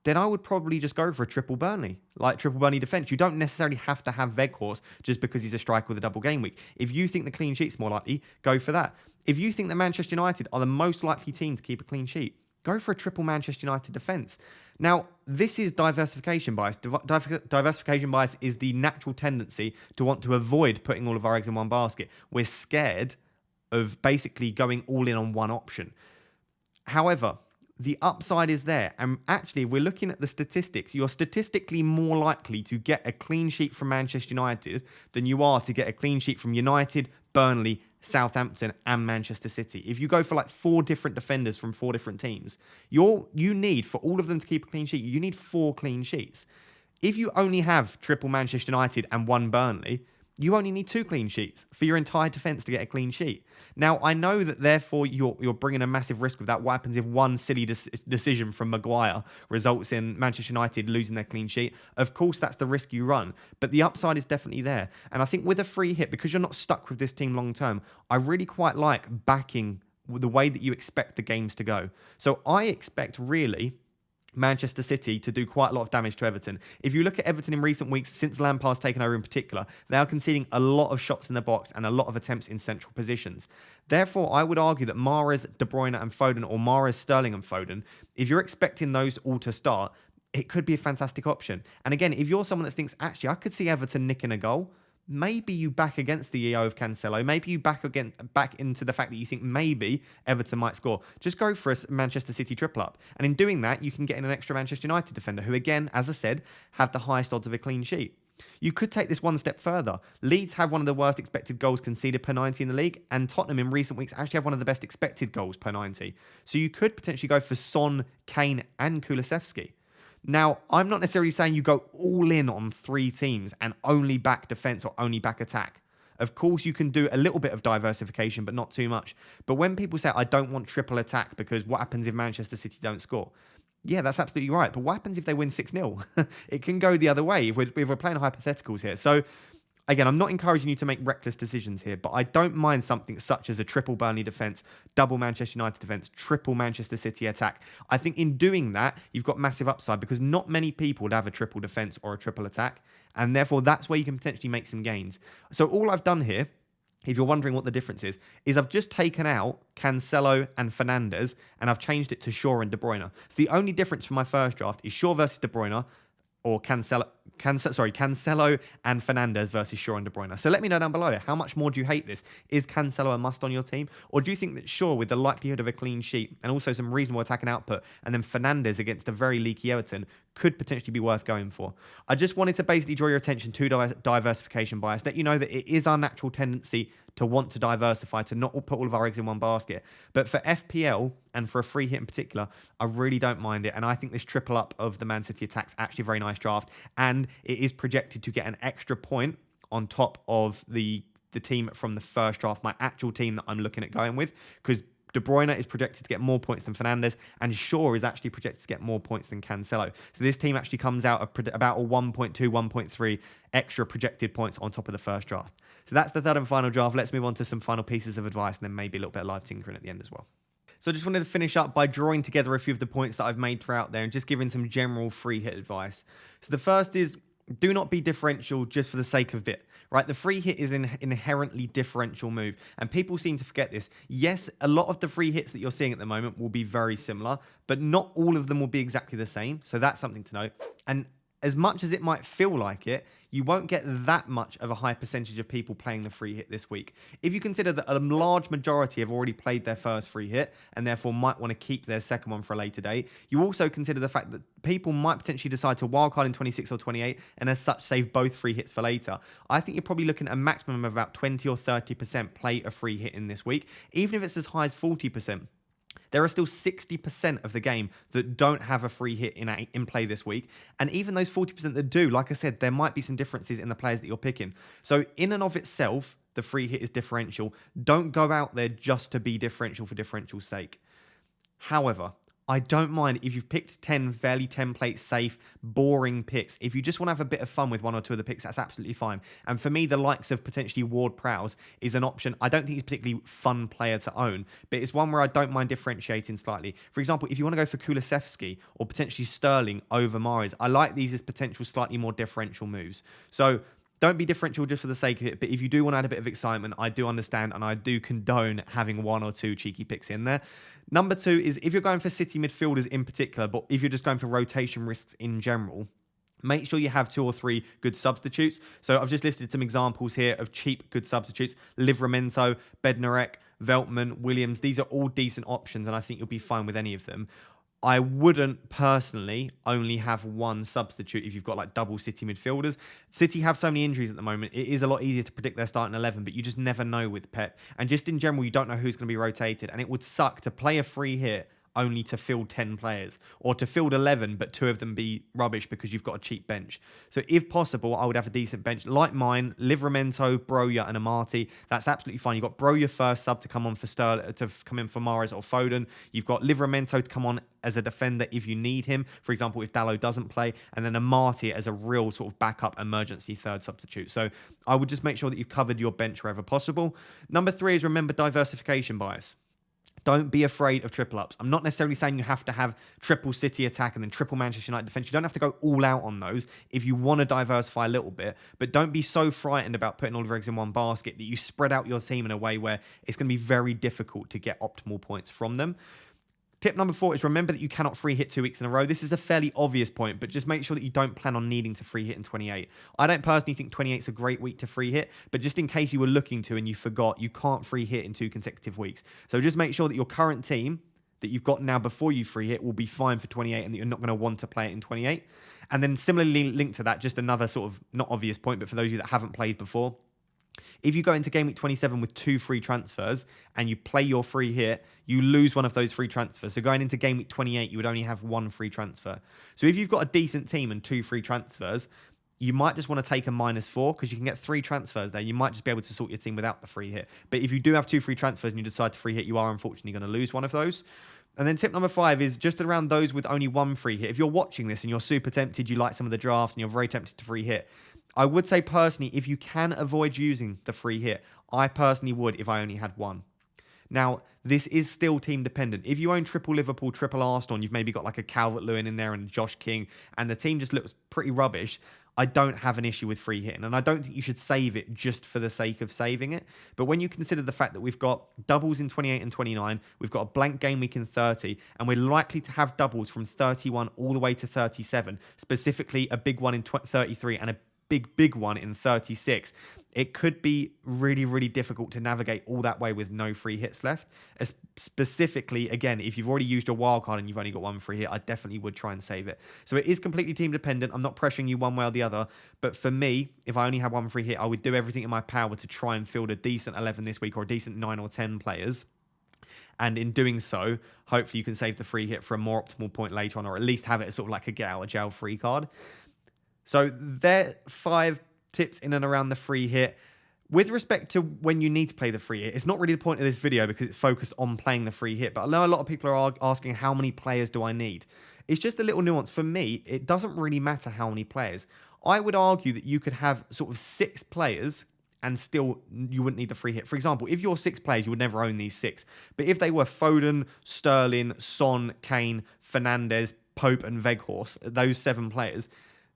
then I would probably just go for a triple Burnley, like triple Burnley defence. You don't necessarily have to have Weghorst just because he's a striker with a double game week. If you think the clean sheet's more likely, go for that. If you think that Manchester United are the most likely team to keep a clean sheet, go for a triple Manchester United defence. Now, this is diversification bias. Diversification bias is the natural tendency to want to avoid putting all of our eggs in one basket. We're scared of basically going all in on one option. However, the upside is there. And actually, if we're looking at the statistics, you're statistically more likely to get a clean sheet from Manchester United than you are to get a clean sheet from United, Burnley, Southampton, and Manchester City. If you go for like 4 different defenders from 4 different teams, you need, for all of them to keep a clean sheet, you need 4 clean sheets. If you only have triple Manchester United and 1 Burnley, you only need 2 clean sheets for your entire defence to get a clean sheet. Now, I know that therefore you're bringing a massive risk with that. What happens if one silly decision from Maguire results in Manchester United losing their clean sheet? Of course, that's the risk you run, but the upside is definitely there. And I think with a free hit, because you're not stuck with this team long term, I really quite like backing the way that you expect the games to go. So I expect really Manchester City to do quite a lot of damage to Everton. If you look at Everton in recent weeks, since Lampard's taken over in particular, they are conceding a lot of shots in the box and a lot of attempts in central positions. Therefore, I would argue that Mahrez, De Bruyne and Foden, or Mahrez, Sterling and Foden, if you're expecting those all to start, it could be a fantastic option. And again, if you're someone that thinks, actually, I could see Everton nicking a goal, maybe you back against the EO of Cancelo. Maybe you back into the fact that you think maybe Everton might score. Just go for a Manchester City triple up. And in doing that, you can get in an extra Manchester United defender who, again, as I said, have the highest odds of a clean sheet. You could take this one step further. Leeds have one of the worst expected goals conceded per 90 in the league, and Tottenham in recent weeks actually have one of the best expected goals per 90. So you could potentially go for Son, Kane and Kulusevski. Now, I'm not necessarily saying you go all in on 3 teams and only back defense or only back attack. Of course, you can do a little bit of diversification, but not too much. But when people say, I don't want triple attack because what happens if Manchester City don't score? Yeah, that's absolutely right. But what happens if they win 6-0? It can go the other way if we're playing hypotheticals here. So Again, I'm not encouraging you to make reckless decisions here, but I don't mind something such as a triple Burnley defence, double Manchester United defence, triple Manchester City attack. I think in doing that, you've got massive upside because not many people would have a triple defence or a triple attack, and therefore that's where you can potentially make some gains. So all I've done here, if you're wondering what the difference is I've just taken out Cancelo and Fernandes, and I've changed it to Shaw and De Bruyne. So the only difference for my first draft is Shaw versus De Bruyne, or Cancelo and Fernandes versus Shaw and De Bruyne. So let me know down below, how much more do you hate this? Is Cancelo a must on your team? Or do you think that Shaw, with the likelihood of a clean sheet and also some reasonable attacking output, and then Fernandes against a very leaky Everton, could potentially be worth going for? I just wanted to basically draw your attention to diversification bias, let you know that it is our natural tendency to want to diversify, to not put all of our eggs in one basket. But for FPL, and for a free hit in particular, I really don't mind it. And I think this triple up of the Man City attack's actually a very nice draft. And it is projected to get an extra point on top of the team from the first draft, my actual team that I'm looking at going with, because De Bruyne is projected to get more points than Fernandes, and Shaw is actually projected to get more points than Cancelo. So this team actually comes out about a 1.2, 1.3 extra projected points on top of the first draft. So that's the third and final draft. Let's move on to some final pieces of advice, and then maybe a little bit of live tinkering at the end as well. So I just wanted to finish up by drawing together a few of the points that I've made throughout there and just giving some general free hit advice. So the first is, do not be differential just for the sake of it, right? The free hit is an inherently differential move, and people seem to forget this. Yes, a lot of the free hits that you're seeing at the moment will be very similar, but not all of them will be exactly the same. So that's something to note. And as much as it might feel like it, you won't get that much of a high percentage of people playing the free hit this week. If you consider that a large majority have already played their first free hit and therefore might want to keep their second one for a later date, you also consider the fact that people might potentially decide to wildcard in 26 or 28 and as such save both free hits for later. I think you're probably looking at a maximum of about 20 or 30% play a free hit in this week, even if it's as high as 40%. There are still 60% of the game that don't have a free hit in play this week. And even those 40% that do, like I said, there might be some differences in the players that you're picking. So in and of itself, the free hit is differential. Don't go out there just to be differential for differential's sake. However, I don't mind if you've picked 10 fairly template safe, boring picks. If you just want to have a bit of fun with one or two of the picks, that's absolutely fine. And for me, the likes of potentially Ward-Prowse is an option. I don't think he's a particularly fun player to own, but it's one where I don't mind differentiating slightly. For example, if you want to go for Kulusevski or potentially Sterling over Mahrez, I like these as potential slightly more differential moves. So don't be differential just for the sake of it, but if you do want to add a bit of excitement, I do understand and I do condone having one or two cheeky picks in there. Number two is if you're going for City midfielders in particular, but if you're just going for rotation risks in general, make sure you have 2 or 3 good substitutes. So I've just listed some examples here of cheap good substitutes. Livramento, Bednarek, Veltman, Williams. These are all decent options and I think you'll be fine with any of them. I wouldn't personally only have one substitute if you've got like double City midfielders. City have so many injuries at the moment. It is a lot easier to predict their starting 11, but you just never know with Pep. And just in general, you don't know who's going to be rotated. And it would suck to play a free hit only to field 10 players, or to field 11, but 2 of them be rubbish because you've got a cheap bench. So if possible, I would have a decent bench like mine, Livramento, Broja, and Amati. That's absolutely fine. You've got Broja first sub to come on for Sterling, to come in for Mahrez or Foden. You've got Livramento to come on as a defender if you need him. For example, if Dalot doesn't play, and then Amati as a real sort of backup emergency third substitute. So I would just make sure that you've covered your bench wherever possible. Number 3 is remember diversification bias. Don't be afraid of triple ups. I'm not necessarily saying you have to have triple City attack and then triple Manchester United defense. You don't have to go all out on those if you want to diversify a little bit. But don't be so frightened about putting all of your eggs in one basket that you spread out your team in a way where it's going to be very difficult to get optimal points from them. Tip number 4 is remember that you cannot free hit 2 weeks in a row. This is a fairly obvious point, but just make sure that you don't plan on needing to free hit in 28. I don't personally think 28 is a great week to free hit, but just in case you were looking to and you forgot, you can't free hit in 2 consecutive weeks. So just make sure that your current team that you've got now before you free hit will be fine for 28 and that you're not going to want to play it in 28. And then similarly linked to that, just another sort of not obvious point, but for those of you that haven't played before, if you go into Game Week 27 with 2 free transfers and you play your free hit, you lose one of those free transfers. So going into Game Week 28, you would only have 1 free transfer. So if you've got a decent team and 2 free transfers, you might just want to take a -4 because you can get 3 transfers there. You might just be able to sort your team without the free hit. But if you do have 2 free transfers and you decide to free hit, you are unfortunately going to lose one of those. And then tip number 5 is just around those with only 1 free hit. If you're watching this and you're super tempted, you like some of the drafts and you're very tempted to free hit, I would say personally, if you can avoid using the free hit, I personally would if I only had one. Now, this is still team dependent. If you own triple Liverpool, triple Arsenal, and you've maybe got like a Calvert-Lewin in there and Josh King, and the team just looks pretty rubbish, I don't have an issue with free hitting. And I don't think you should save it just for the sake of saving it. But when you consider the fact that we've got doubles in 28 and 29, we've got a blank game week in 30, and we're likely to have doubles from 31 all the way to 37, specifically a big one in 33 and a big one in 36. It could be really, really difficult to navigate all that way with no free hits left. Specifically, again, if you've already used your wild card and you've only got one free hit, I definitely would try and save it. So it is completely team dependent. I'm not pressuring you one way or the other. But for me, if I only had one free hit, I would do everything in my power to try and field a decent 11 this week or a decent 9 or 10 players. And in doing so, hopefully you can save the free hit for a more optimal point later on, or at least have it as sort of like a get out of jail free card. So there 5 tips in and around the free hit. With respect to when you need to play the free hit, it's not really the point of this video because it's focused on playing the free hit. But I know a lot of people are asking, how many players do I need? It's just a little nuance. For me, it doesn't really matter how many players. I would argue that you could have sort of 6 players and still you wouldn't need the free hit. For example, if you're 6 players, you would never own these 6. But if they were Foden, Sterling, Son, Kane, Fernandes, Pope and Weghorst, those 7 players,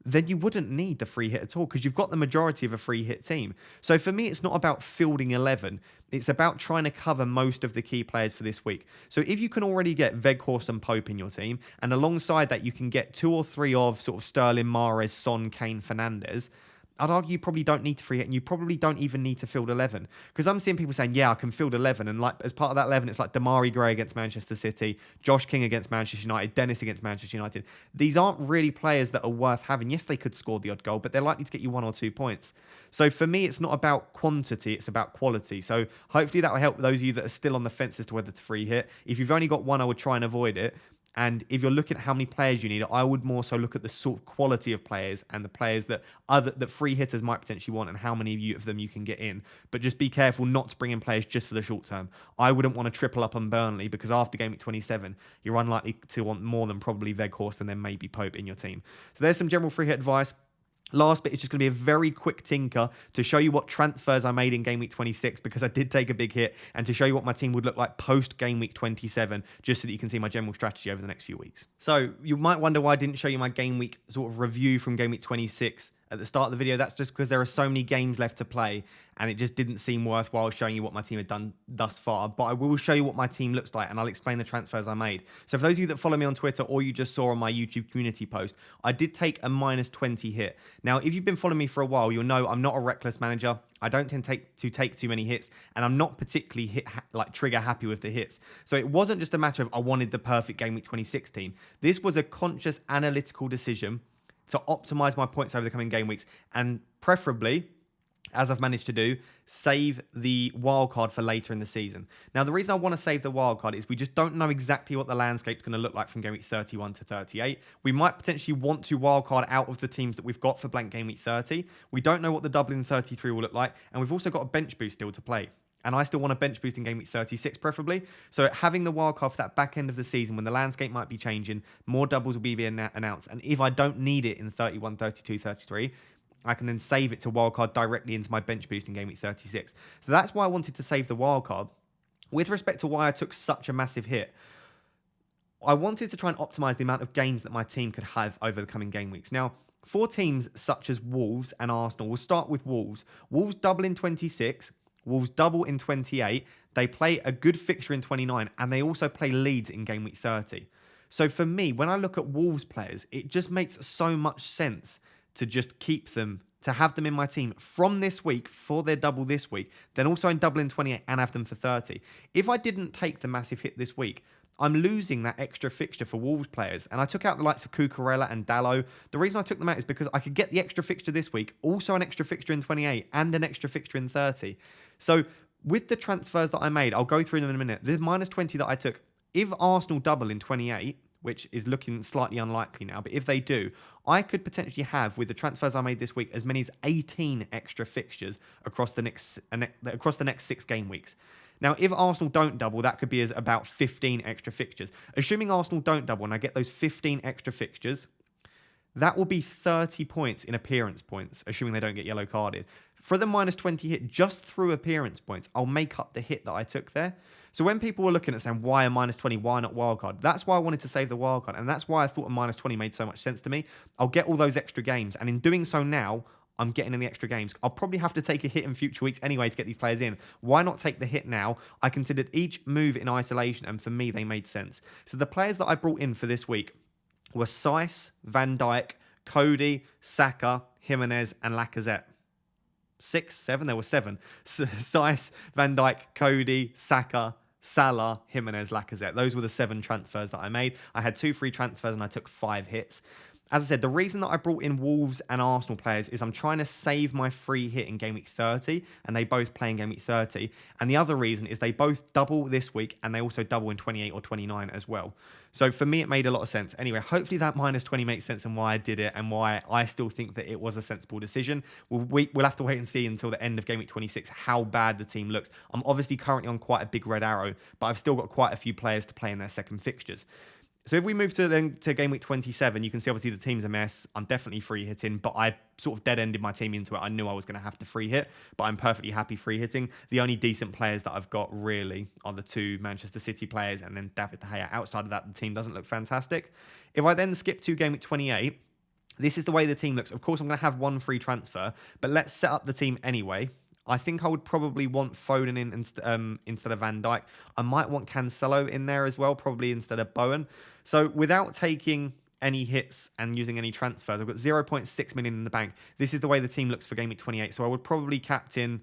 then you wouldn't need the free hit at all because you've got the majority of a free hit team. So for me, it's not about fielding 11. It's about trying to cover most of the key players for this week. So if you can already get Weghorst and Pope in your team, and alongside that, you can get 2 or 3 of sort of Sterling, Mahrez, Son, Kane, Fernandes, I'd argue you probably don't need to free hit, and you probably don't even need to field 11. Because I'm seeing people saying, yeah, I can field 11. And like as part of that 11, it's like Damari Gray against Manchester City, Josh King against Manchester United, Dennis against Manchester United. These aren't really players that are worth having. Yes, they could score the odd goal, but they're likely to get you 1 or 2 points. So for me, it's not about quantity, it's about quality. So hopefully that will help those of you that are still on the fence as to whether to free hit. If you've only got 1, I would try and avoid it. And if you're looking at how many players you need, I would more so look at the sort of quality of players and the players that free hitters might potentially want and how many of them you can get in. But just be careful not to bring in players just for the short term. I wouldn't want to triple up on Burnley because after game week 27, you're unlikely to want more than probably Weghorst and then maybe Pope in your team. So there's some general free hit advice. Last bit is just going to be a very quick tinker to show you what transfers I made in game week 26 because I did take a big hit, and to show you what my team would look like post game week 27, just so that you can see my general strategy over the next few weeks. So you might wonder why I didn't show you my game week sort of review from game week 26 at the start of the video. That's just because there are so many games left to play and it just didn't seem worthwhile showing you what my team had done thus far. But I will show you what my team looks like and I'll explain the transfers I made. So for those of you that follow me on Twitter or you just saw on my YouTube community post, I did take a -20 hit. Now, if you've been following me for a while, you'll know I'm not a reckless manager. I don't tend to take too many hits, and I'm not particularly trigger happy with the hits. So it wasn't just a matter of I wanted the perfect game week 26 team. This was a conscious analytical decision to optimize my points over the coming game weeks, and preferably, as I've managed to do, save the wildcard for later in the season. Now, the reason I want to save the wildcard is we just don't know exactly what the landscape's going to look like from game week 31 to 38. We might potentially want to wildcard out of the teams that we've got for blank game week 30. We don't know what the Dublin 33 will look like, and we've also got a bench boost still to play. And I still want a bench boost in game week 36, preferably. So having the wildcard for that back end of the season when the landscape might be changing, more doubles will be announced. And if I don't need it in 31, 32, 33, I can then save it to wildcard directly into my bench boost in game week 36. So that's why I wanted to save the wildcard. With respect to why I took such a massive hit, I wanted to try and optimize the amount of games that my team could have over the coming game weeks. Now, for teams such as Wolves and Arsenal, we'll start with Wolves. Wolves double in 26. Wolves double in 28. They play a good fixture in 29, and they also play Leeds in game week 30. So for me, when I look at Wolves players, it just makes so much sense to just keep them, to have them in my team from this week for their double this week, then also in double in 28 and have them for 30. If I didn't take the massive hit this week, I'm losing that extra fixture for Wolves players. And I took out the likes of Cucurella and Dalot. The reason I took them out is because I could get the extra fixture this week, also an extra fixture in 28 and an extra fixture in 30. So with the transfers that I made, I'll go through them in a minute. The -20 that I took, if Arsenal double in 28, which is looking slightly unlikely now, but if they do, I could potentially have, with the transfers I made this week, as many as 18 extra fixtures across the next 6 game weeks. Now, if Arsenal don't double, that could be as about 15 extra fixtures. Assuming Arsenal don't double and I get those 15 extra fixtures, That will be 30 points in appearance points, assuming they don't get yellow carded. For the -20 hit just through appearance points, I'll make up the hit that I took there. So when people were looking at saying, why a -20, why not wildcard? That's why I wanted to save the wildcard. And that's why I thought a -20 made so much sense to me. I'll get all those extra games. And in doing so now, I'm getting in the extra games. I'll probably have to take a hit in future weeks anyway to get these players in. Why not take the hit now? I considered each move in isolation, and for me, they made sense. So the players that I brought in for this week were Saiss, Van Dijk, Cody, Saka, Jimenez, and Lacazette. 6, 7? There were 7. Saiss, Van Dijk, Cody, Saka, Salah, Jimenez, Lacazette. Those were the 7 transfers that I made. I had 2 free transfers and I took 5 hits. As I said, the reason that I brought in Wolves and Arsenal players is I'm trying to save my free hit in Game Week 30, and they both play in Game Week 30. And the other reason is they both double this week, and they also double in 28 or 29 as well. So for me, it made a lot of sense. Anyway, hopefully that -20 makes sense and why I did it and why I still think that it was a sensible decision. We'll have to wait and see until the end of Game Week 26 how bad the team looks. I'm obviously currently on quite a big red arrow, but I've still got quite a few players to play in their second fixtures. So if we move to Game Week 27, you can see obviously the team's a mess. I'm definitely free hitting, but I sort of dead-ended my team into it. I knew I was going to have to free hit, but I'm perfectly happy free hitting. The only decent players that I've got really are the 2 Manchester City players and then David De Gea. Outside of that, the team doesn't look fantastic. If I then skip to Game Week 28, this is the way the team looks. Of course, I'm going to have 1 free transfer, but let's set up the team anyway. I think I would probably want Foden in instead of Van Dijk. I might want Cancelo in there as well, probably instead of Bowen. So without taking any hits and using any transfers, I've got 0.6 million in the bank. This is the way the team looks for Game Week 28. So I would probably captain,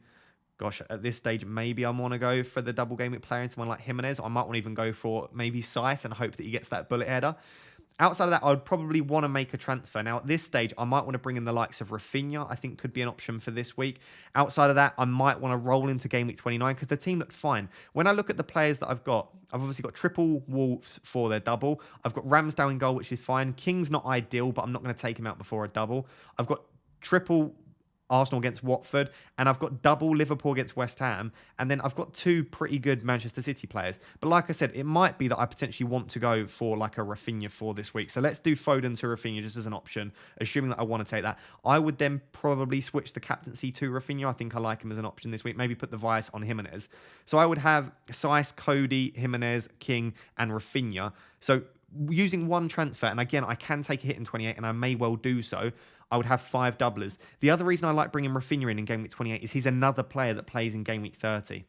gosh, at this stage, maybe I want to go for the double Game Week player and someone like Jimenez. I might want to even go for maybe Saiss and hope that he gets that bullet header. Outside of that, I would probably want to make a transfer. Now, at this stage, I might want to bring in the likes of Rafinha. I think could be an option for this week. Outside of that, I might want to roll into Game Week 29 because the team looks fine. When I look at the players that I've obviously got triple Wolves for their double. I've got Ramsdale in goal, which is fine. King's not ideal, but I'm not going to take him out before a double. I've got triple Arsenal against Watford, and I've got double Liverpool against West Ham, and then I've got 2 pretty good Manchester City players. But like I said, it might be that I potentially want to go for like a Rafinha for this week. So let's do Foden to Rafinha just as an option, assuming that I want to take that. I would then probably switch the captaincy to Rafinha. I think I like him as an option this week. Maybe put the vice on Jimenez. So I would have Saiss, Cody, Jimenez, King, and Rafinha. So using 1 transfer, and again, I can take a hit in 28, and I may well do so. I would have 5 doublers. The other reason I like bringing Rafinha in Game Week 28 is he's another player that plays in Game Week 30.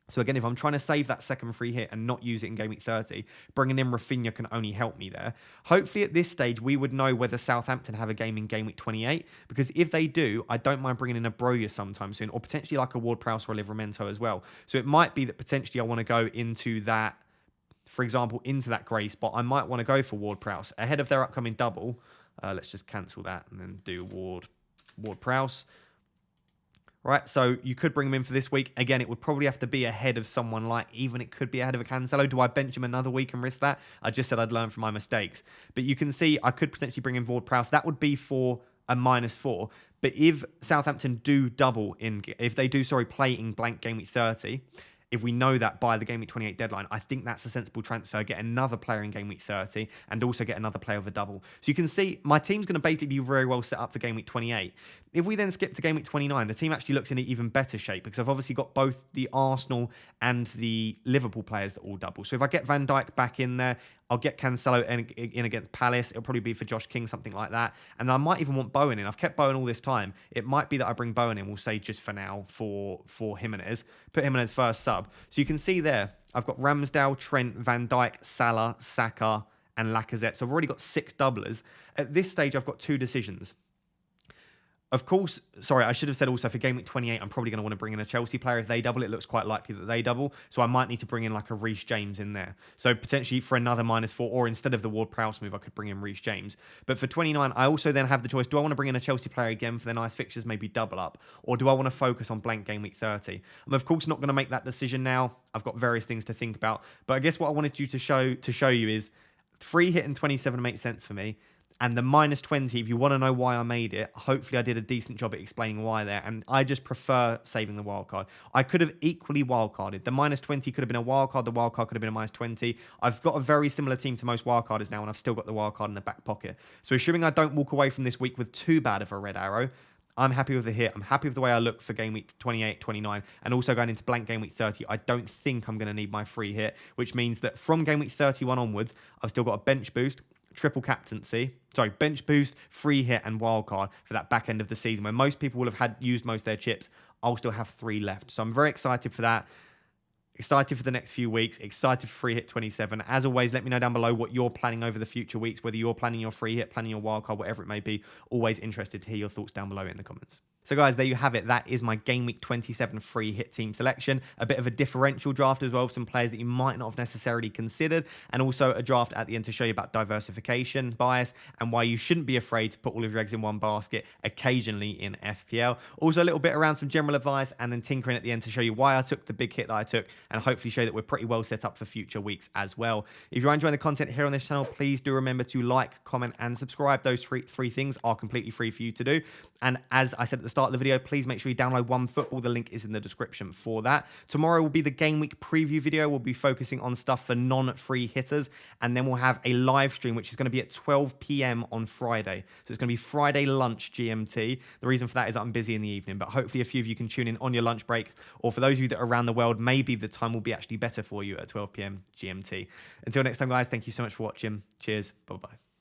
So again, if I'm trying to save that second free hit and not use it in Game Week 30, bringing in Rafinha can only help me there. Hopefully at this stage, we would know whether Southampton have a game in Game Week 28, because if they do, I don't mind bringing in a Broja sometime soon, or potentially like a Ward-Prowse or a Livramento as well. So it might be that potentially I want to go into that, for example, into that grey spot. I might want to go for Ward-Prowse ahead of their upcoming double. Let's just cancel that and then do Ward-Prowse. Right, so you could bring him in for this week. Again, it would probably have to be ahead of someone like, even it could be ahead of a Cancelo. Do I bench him another week and risk that? I just said I'd learn from my mistakes. But you can see I could potentially bring in Ward-Prowse. That would be for a -4. But if Southampton do play in blank Game Week 30, if we know that by the Game Week 28 deadline, I think that's a sensible transfer. Get another player in Game Week 30 and also get another player with a double. So you can see my team's going to basically be very well set up for Game Week 28. If we then skip to Game Week 29, the team actually looks in an even better shape because I've obviously got both the Arsenal and the Liverpool players that all double. So if I get Van Dijk back in there, I'll get Cancelo in against Palace. It'll probably be for Josh King, something like that. And I might even want Bowen in. I've kept Bowen all this time. It might be that I bring Bowen in, we'll say just for now, for Jimenez. Put Jimenez first sub. So you can see there, I've got Ramsdale, Trent, Van Dijk, Salah, Saka, and Lacazette. So I've already got 6 doublers. At this stage, I've got 2 decisions. Of course, sorry, I should have said also for Game Week 28, I'm probably going to want to bring in a Chelsea player. If they double, it looks quite likely that they double. So I might need to bring in like a Reece James in there. So potentially for another -4, or instead of the Ward-Prowse move, I could bring in Reece James. But for 29, I also then have the choice. Do I want to bring in a Chelsea player again for their nice fixtures, maybe double up? Or do I want to focus on blank Game Week 30? I'm of course not going to make that decision now. I've got various things to think about. But I guess what I wanted you to show you is free hit in 27 makes sense for me. And the -20, if you want to know why I made it, hopefully I did a decent job at explaining why there. And I just prefer saving the wildcard. I could have equally wildcarded. The -20 could have been a wildcard. The wildcard could have been a -20. I've got a very similar team to most wildcarders now, and I've still got the wildcard in the back pocket. So assuming I don't walk away from this week with too bad of a red arrow, I'm happy with the hit. I'm happy with the way I look for game week 28, 29, and also going into blank game week 30. I don't think I'm going to need my free hit, which means that from game week 31 onwards, I've still got a bench boost, triple captaincy, bench boost, free hit, and wildcard for that back end of the season where most people will have used most of their chips. I'll still have 3 left. So I'm very excited for that. Excited for the next few weeks. Excited for free hit 27. As always, let me know down below what you're planning over the future weeks, whether you're planning your free hit, planning your wildcard, whatever it may be. Always interested to hear your thoughts down below in the comments. So guys, there you have it. That is my Game Week 27 free hit team selection. A bit of a differential draft as well, some players that you might not have necessarily considered, and also a draft at the end to show you about diversification bias and why you shouldn't be afraid to put all of your eggs in one basket occasionally in FPL. Also a little bit around some general advice and then tinkering at the end to show you why I took the big hit that I took and hopefully show that we're pretty well set up for future weeks as well. If you're enjoying the content here on this channel, please do remember to like, comment, and subscribe. Those three things are completely free for you to do. And as I said at the start of the video, please make sure you download OneFootball. The link is in the description for that. Tomorrow will be the Game Week preview video. We'll be focusing on stuff for non-free hitters. And then we'll have a live stream, which is going to be at 12 p.m. on Friday. So it's going to be Friday lunch GMT. The reason for that is that I'm busy in the evening, but hopefully a few of you can tune in on your lunch break. Or for those of you that are around the world, maybe the time will be actually better for you at 12 p.m. GMT. Until next time, guys, thank you so much for watching. Cheers. Bye-bye.